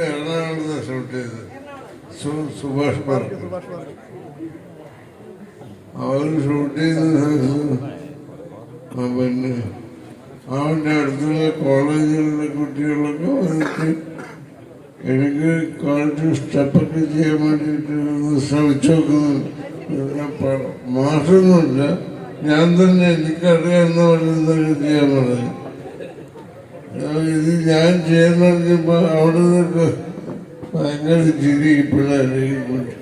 എറണാകുളത്ത് ഷൂട്ട് ചെയ്ത് സുഭാഷ് പാർക്ക്. അവർ ഷൂട്ട് ചെയ്യുന്ന പിന്നെ അവൻ്റെ അടുത്തുള്ള കോളേജിലുള്ള കുട്ടികളൊക്കെ വന്നിട്ട് എനിക്ക് കുറച്ച് സ്റ്റെപ്പൊക്കെ ചെയ്യാൻ വേണ്ടിയിട്ട് ശ്രമിച്ചു നോക്കുന്നുണ്ട്. മാഷൊന്നുമില്ല, ഞാൻ തന്നെ എനിക്കറിയാവുന്ന പറയുന്നതൊക്കെ ചെയ്യാൻ പറഞ്ഞു. ഇത് ഞാൻ ചെയ്യാൻ പറഞ്ഞപ്പോൾ അവിടെ നിന്നൊക്കെ ഭയങ്കര ചിരി പിള്ളേരെ കൊണ്ട്.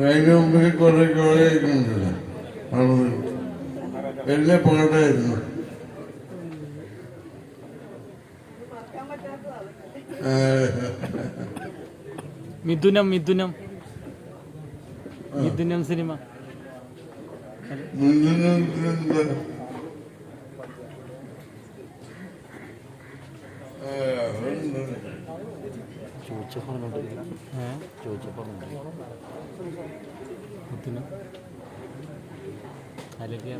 അതിന് മുമ്പിൽ കുറെ കോളേജൊക്കെ ഉണ്ടല്ലോ, അവിടെ വലിയ പാടായിരുന്നു. മിഥുനം മിഥുനം മിഥുനം സിനിമ മിഥുനം അല്ലെങ്കിൽ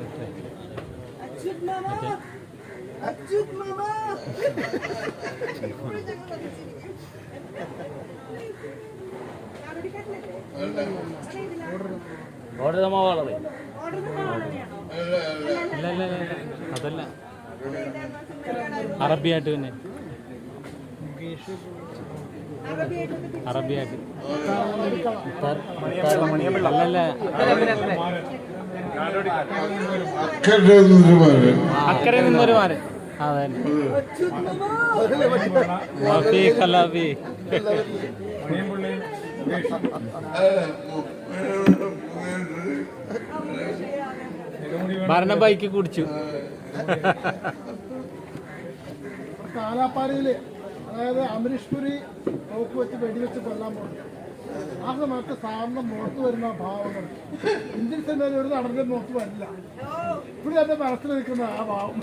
ഓർഡർ തമാവാളെ അല്ല അതല്ല അറബിയായിട്ട് തന്നെ അറബിയായിട്ട് അല്ലല്ല അക്കരെ നിന്നൊരു മാരൻ അതന്നെ ഭരണ ബൈക്ക് കുടിച്ചു. കാലാപ്പാറയില് അതായത് അമരീഷ് പുരി നോക്ക് വെച്ച് വെടിവെച്ച് കൊല്ലാൻ പോകുന്നു. ആ സമയത്ത് സാറിന്റെ മുഖത്ത് വരുന്ന ഭാവങ്ങൾ ഇന്ത്യൻ സിനിമയിൽ ഒരു നടന്റെ മുഖത്ത് വരില്ല. ഇവിടെ എന്റെ മനസ്സിൽ നിൽക്കുന്ന ആ ഭാവം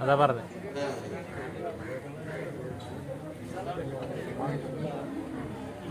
അതാ പറഞ്ഞത്.